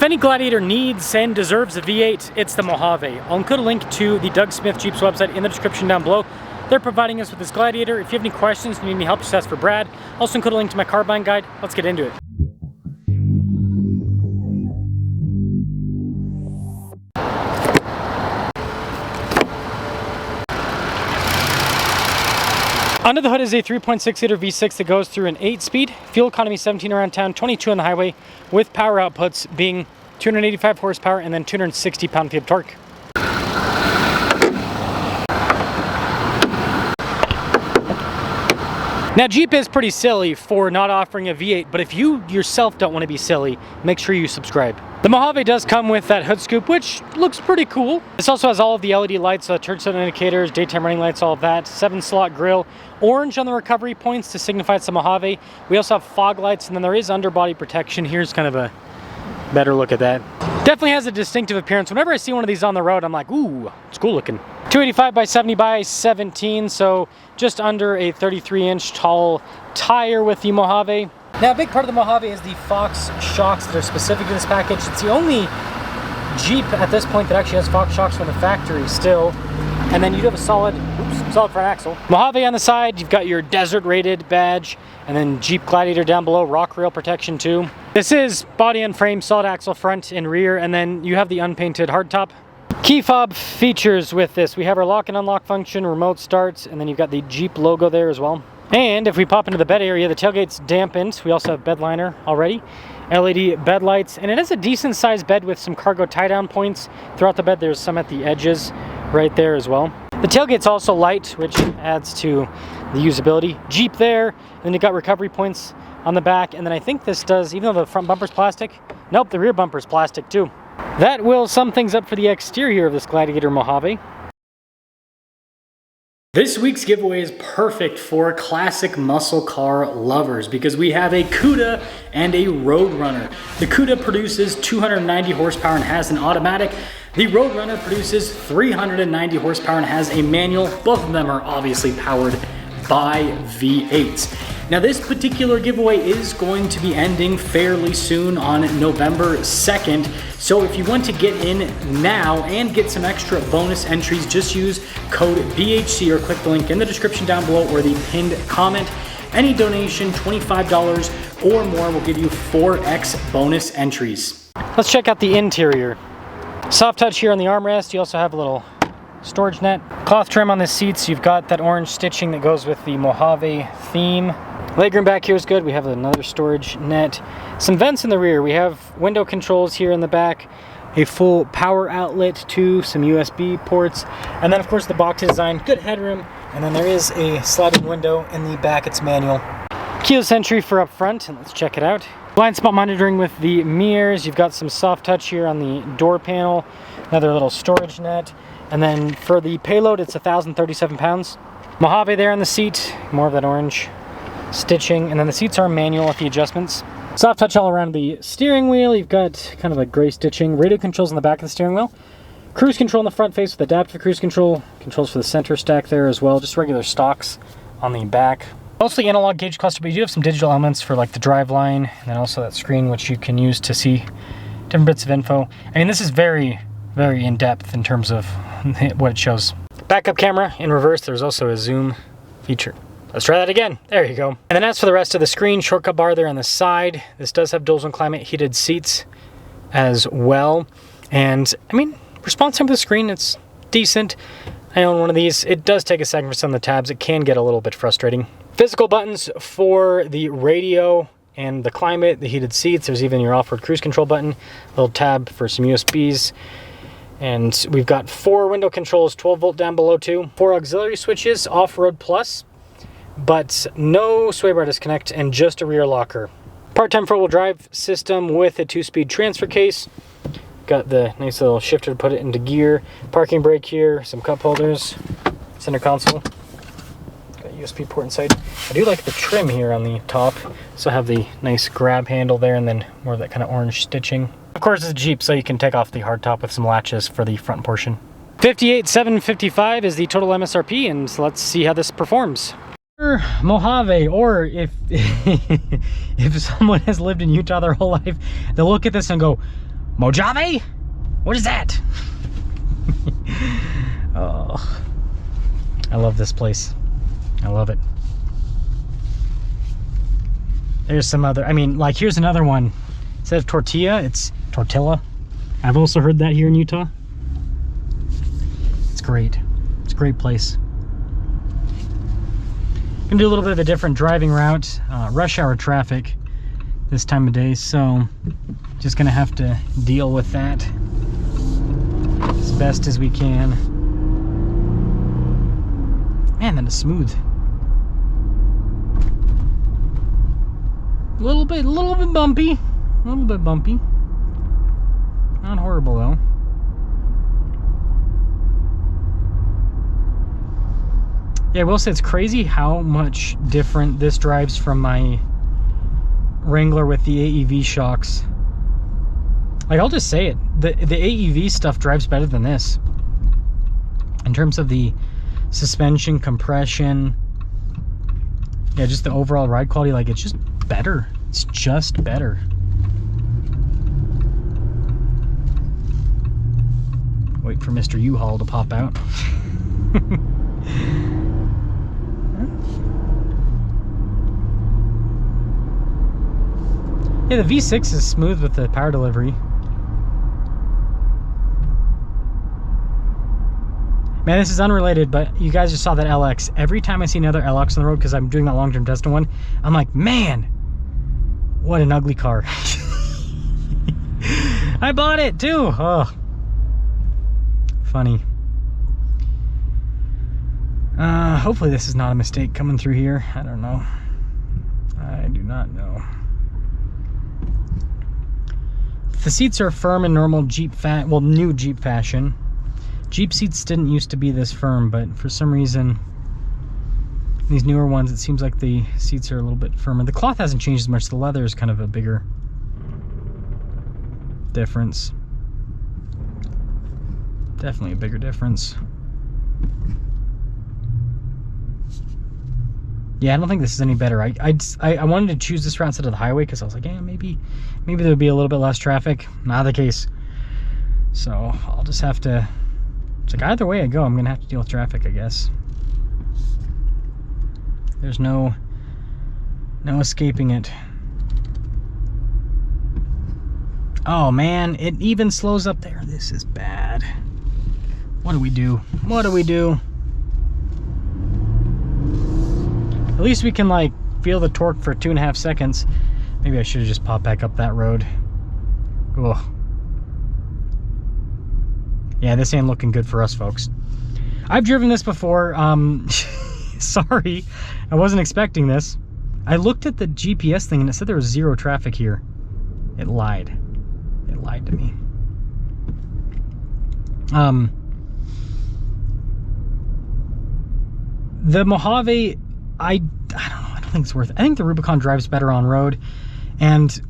If any Gladiator needs and deserves a V8, it's the Mojave. I'll include a link to the Doug Smith Jeep's website in the description down below. They're providing us with this Gladiator. If you have any questions, if you need any help, just ask for Brad. I'll also include a link to my car buying guide. Let's get into it. Under the hood is a 3.6 liter V6 that goes through an 8-speed, fuel economy 17 around town, 22 on the highway, with power outputs being 285 horsepower and then 260 pound-feet of torque. Now Jeep is pretty silly for not offering a V8, but if you yourself don't want to be silly, make sure you subscribe. The Mojave does come with that hood scoop, which looks pretty cool. This also has all of the LED lights, turn signal indicators, daytime running lights, all of that. 7-slot grille, orange on the recovery points to signify it's the Mojave. We also have fog lights, and then there is underbody protection. Here's kind of a better look at that. Definitely has a distinctive appearance. Whenever I see one of these on the road, I'm like, ooh, it's cool looking. 285 by 70 by 17, so just under a 33-inch tall tire with the Mojave. Now, a big part of the Mojave is the Fox shocks that are specific to this package. It's the only Jeep at this point that actually has Fox shocks from the factory still. And then you do have a solid front axle. Mojave on the side, you've got your desert rated badge, and then Jeep Gladiator down below, rock rail protection too. This is body and frame, solid axle front and rear, and then you have the unpainted hardtop. Key fob features with this. We have our lock and unlock function, remote starts, and then you've got the Jeep logo there as well. And if we pop into the bed area, the tailgate's dampened. We also have bed liner already, LED bed lights, and it has a decent sized bed with some cargo tie down points throughout the bed. There's some at the edges right there as well. The tailgate's also light, which adds to the usability. Jeep there, and then you've got recovery points on the back, and then I think this does, even though the front bumper's plastic, nope, the rear bumper's plastic too. That will sum things up for the exterior of this Gladiator Mojave. This week's giveaway is perfect for classic muscle car lovers because we have a Cuda and a Roadrunner. The Cuda produces 290 horsepower and has an automatic. The Roadrunner produces 390 horsepower and has a manual. Both of them are obviously powered by V8s. Now this particular giveaway is going to be ending fairly soon on November 2nd. So if you want to get in now and get some extra bonus entries, just use code BHC or click the link in the description down below or the pinned comment. Any donation, $25 or more, will give you 4x bonus entries. Let's check out the interior. Soft touch here on the armrest. You also have a little storage net. Cloth trim on the seats. You've got that orange stitching that goes with the Mojave theme. Legroom back here is good. We have another storage net. Some vents in the rear. We have window controls here in the back. A full power outlet to some USB ports. And then of course the box design. Good headroom. And then there is a sliding window in the back. It's manual. Keyless entry for up front. And let's check it out. Blind spot monitoring with the mirrors. You've got some soft touch here on the door panel. Another little storage net. And then for the payload, it's 1,037 pounds. Mojave there on the seat. More of that orange stitching, and then the seats are manual with the adjustments. Soft touch all around the steering wheel. You've got kind of like gray stitching. Radio controls on the back of the steering wheel. Cruise control on the front face with adaptive cruise control. Controls for the center stack there as well. Just regular stocks on the back. Mostly analog gauge cluster, but you do have some digital elements for like the drive line, and then also that screen which you can use to see different bits of info. I mean, this is very, very in-depth in terms of what it shows. Backup camera in reverse. There's also a zoom feature. Let's try that again. There you go. And then as for the rest of the screen, shortcut bar there on the side. This does have dual zone climate heated seats as well. And I mean, response time to the screen, it's decent. I own one of these. It does take a second for some of the tabs. It can get a little bit frustrating. Physical buttons for the radio and the climate, the heated seats. There's even your off-road cruise control button. A little tab for some USBs. And we've got 4 window controls, 12 volt down below too. 4 auxiliary switches, off-road plus. But no sway bar disconnect and just a rear locker. Part-time four-wheel drive system with a 2-speed transfer case. Got the nice little shifter to put it into gear. Parking brake here, some cup holders, center console. Got a USB port inside. I do like the trim here on the top. So have the nice grab handle there and then more of that kind of orange stitching. Of course it's a Jeep, so you can take off the hardtop with some latches for the front portion. $58,755 is the total MSRP, and so let's see how this performs. Mojave, or if if someone has lived in Utah their whole life, they'll look at this and go, Mojave? What is that? Oh, I love this place. I love it. There's some other, I mean, like here's another one. Instead of tortilla, it's tortilla. I've also heard that here in Utah. It's great. It's a great place. Gonna do a little bit of a different driving route. Rush hour traffic this time of day, so just gonna have to deal with that as best as we can. Man, that is smooth. A little bit bumpy. A little bit bumpy. Not horrible though. Yeah, I will say it's crazy how much different this drives from my Wrangler with the AEV shocks. Like, I'll just say it, the AEV stuff drives better than this. In terms of the suspension, compression, yeah, just the overall ride quality, like it's just better. It's just better. Wait for Mr. U-Haul to pop out. Yeah, the V6 is smooth with the power delivery. Man, this is unrelated, but you guys just saw that LX. Every time I see another LX on the road, because I'm doing that long-term testing one, I'm like, man, what an ugly car. I bought it too. Oh, funny. Hopefully this is not a mistake coming through here. I don't know. I do not know. The seats are firm in normal Jeep new Jeep fashion. Jeep seats didn't used to be this firm, but for some reason, these newer ones, it seems like the seats are a little bit firmer. The cloth hasn't changed as much. The leather is kind of a bigger difference. Definitely a bigger difference. Yeah, I don't think this is any better. I wanted to choose this route instead of the highway because I was like, yeah, maybe there would be a little bit less traffic. Not the case. So I'll just have to, it's like either way I go, I'm gonna have to deal with traffic, I guess. There's no escaping it. Oh man, it even slows up there. This is bad. What do we do? What do we do? At least we can like feel the torque for 2.5 seconds. Maybe I should have just popped back up that road. Ugh. Yeah, this ain't looking good for us, folks. I've driven this before. Sorry, I wasn't expecting this. I looked at the GPS thing and it said there was 0 traffic here. It lied. It lied to me. The Mojave, I don't know, I don't think it's worth it. I think the Rubicon drives better on road. And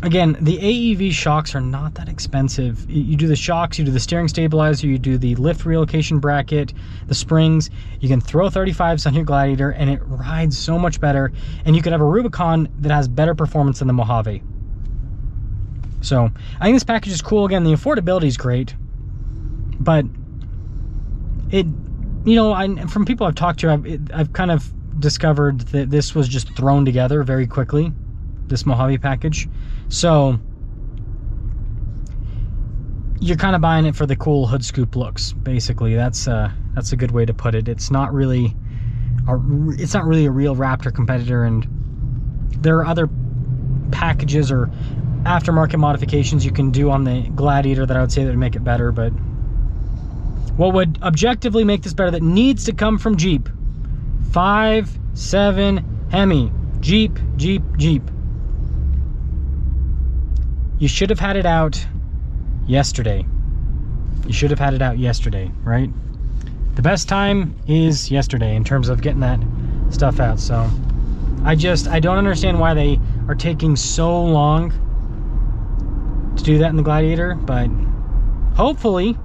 again, the AEV shocks are not that expensive. You do the shocks, you do the steering stabilizer, you do the lift relocation bracket, the springs. You can throw 35s on your Gladiator and it rides so much better. And you could have a Rubicon that has better performance than the Mojave. So I think this package is cool. Again, the affordability is great, but it, you know, from people I've talked to, I've kind of discovered that this was just thrown together very quickly, this Mojave package. So you're kind of buying it for the cool hood scoop looks. Basically, that's a good way to put it. It's not really a real Raptor competitor, and there are other packages or aftermarket modifications you can do on the Gladiator that I would say that would make it better. But what would objectively make this better that needs to come from Jeep? 5.7 Hemi. Jeep, Jeep, Jeep. You should have had it out yesterday. You should have had it out yesterday, right? The best time is yesterday in terms of getting that stuff out. So I don't understand why they are taking so long to do that in the Gladiator, but hopefully,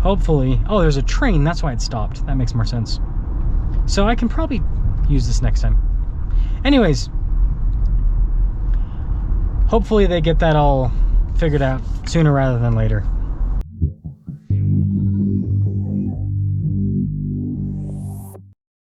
oh, there's a train, that's why it stopped. That makes more sense. So I can probably use this next time. Anyways, hopefully they get that all figured out sooner rather than later.